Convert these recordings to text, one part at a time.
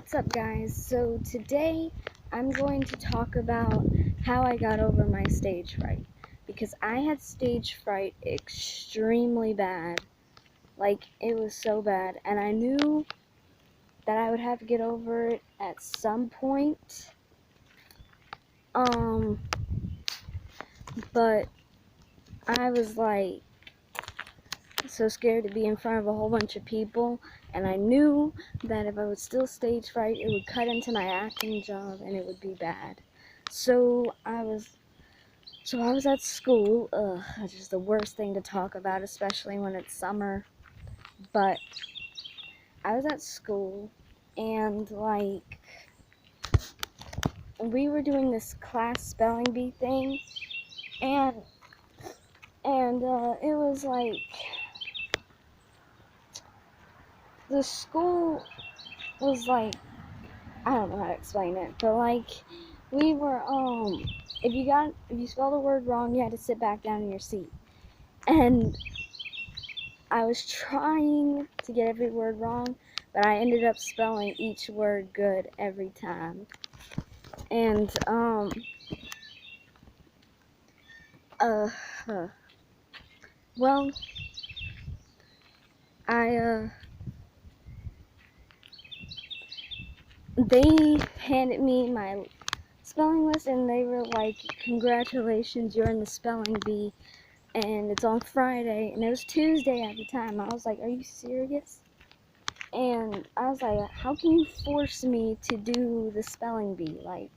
What's up, guys? So today I'm going to talk about how I got over my stage fright, because I had stage fright extremely bad. Like, it was so bad, and I knew that I would have to get over it at some point. But I was like so scared to be in front of a whole bunch of people, and I knew that if I was still stage fright, it would cut into my acting job and it would be bad. So I was at school. It's just the worst thing to talk about, especially when it's summer. But I was at school, and like, we were doing this class spelling bee thing, and it was like, the school was like, I don't know how to explain it, but like, we were, if you spelled a word wrong, you had to sit back down in your seat. And I was trying to get every word wrong, but I ended up spelling each word good every time. And, well, they handed me my spelling list, and they were like, congratulations, you're in the spelling bee, and it's on Friday, and it was Tuesday at the time. I was like, are you serious? And I was like, how can you force me to do the spelling bee? Like,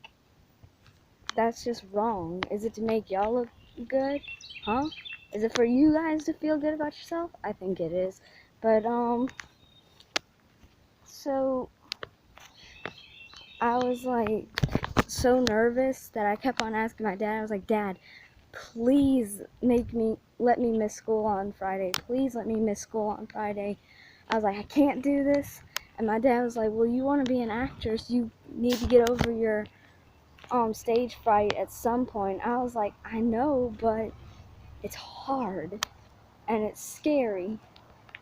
that's just wrong. Is it to make y'all look good? Huh? Is it for you guys to feel good about yourself? I think it is. But, so I was like so nervous that I kept on asking my dad. I was like, Dad, please let me miss school on Friday. Please let me miss school on Friday. I was like, I can't do this. And my dad was like, well, you want to be an actress, you need to get over your stage fright at some point. I was like, I know, but it's hard and it's scary,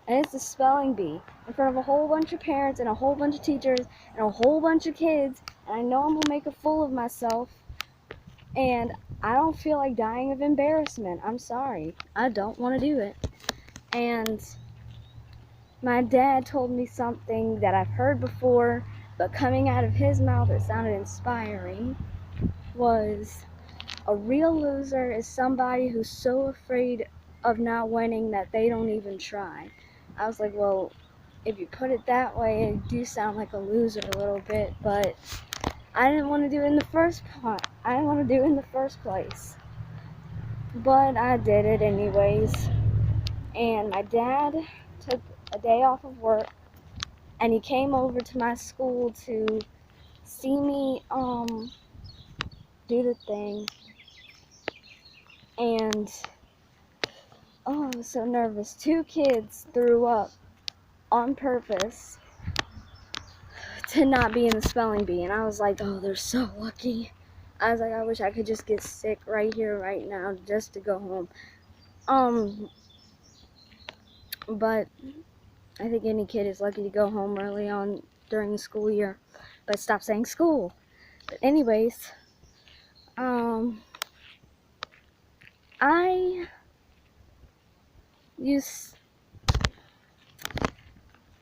and it's a spelling bee in front of a whole bunch of parents and a whole bunch of teachers and a whole bunch of kids, and I know I'm gonna make a fool of myself, and I don't feel like dying of embarrassment. I'm sorry, I don't want to do it. And my dad told me something that I've heard before, but coming out of his mouth it sounded inspiring, was a real loser is somebody who's so afraid of not winning that they don't even try. I was like, well, if you put it that way, it do sound like a loser a little bit, but I didn't want to do it in the first part. I didn't want to do it in the first place. But I did it anyways. And my dad took a day off of work, and he came over to my school to see me do the thing. And oh, I was so nervous. 2 kids threw up on purpose to not be in the spelling bee, and I was like, oh, they're so lucky. I was like, I wish I could just get sick right here, right now, just to go home. But I think any kid is lucky to go home early on during the school year. But stop saying school. But anyways,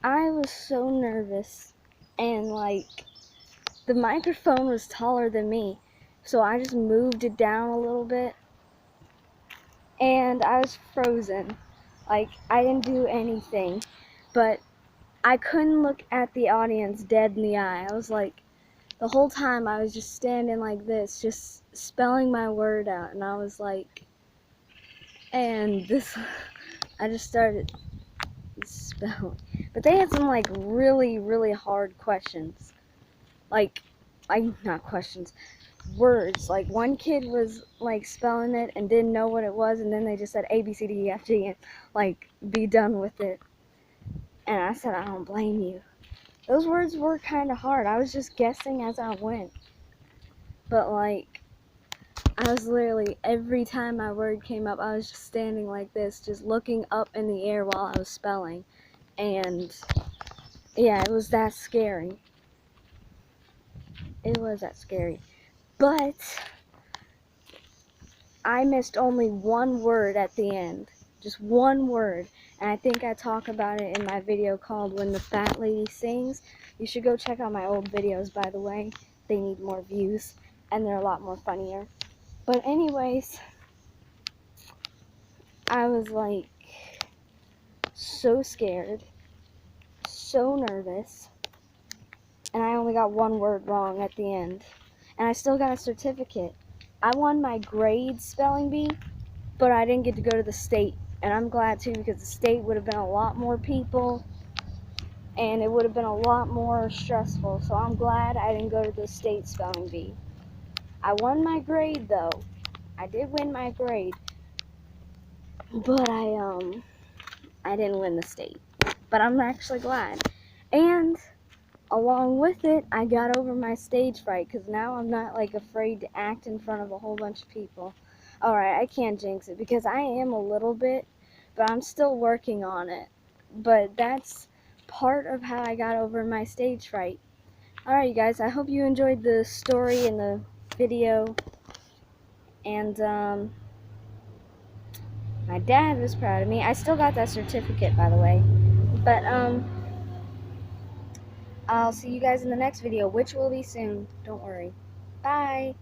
I was so nervous, and like, the microphone was taller than me, so I just moved it down a little bit, and I was frozen. Like, I didn't do anything, but I couldn't look at the audience dead in the eye. I was like, the whole time I was just standing like this, just spelling my word out, and I was like, and this, I just started spelling. But they had some like really, really hard questions. Like, not questions, words. Like, one kid was like spelling it and didn't know what it was, and then they just said A, B, C, D, E, F, G, and like, be done with it. And I said, I don't blame you. Those words were kind of hard. I was just guessing as I went. But like, I was literally, every time my word came up, I was just standing like this, just looking up in the air while I was spelling. And yeah, it was that scary. It was that scary. But I missed only one word at the end. Just one word. And I think I talk about it in my video called When the Fat Lady Sings. You should go check out my old videos, by the way. They need more views. And they're a lot more funnier. But anyways, I was like so scared. So nervous. And I only got one word wrong at the end. And I still got a certificate. I won my grade spelling bee, but I didn't get to go to the state. And I'm glad too, because the state would have been a lot more people and it would have been a lot more stressful. So I'm glad I didn't go to the state spelling bee. I won my grade though. I did win my grade. But I didn't win the state. But I'm actually glad. And along with it, I got over my stage fright, because now I'm not like afraid to act in front of a whole bunch of people. Alright, I can't jinx it because I am a little bit, but I'm still working on it. But that's part of how I got over my stage fright. Alright, you guys, I hope you enjoyed the story and the video. And my dad was proud of me. I still got that certificate, by the way. But I'll see you guys in the next video, which will be soon. Don't worry. Bye.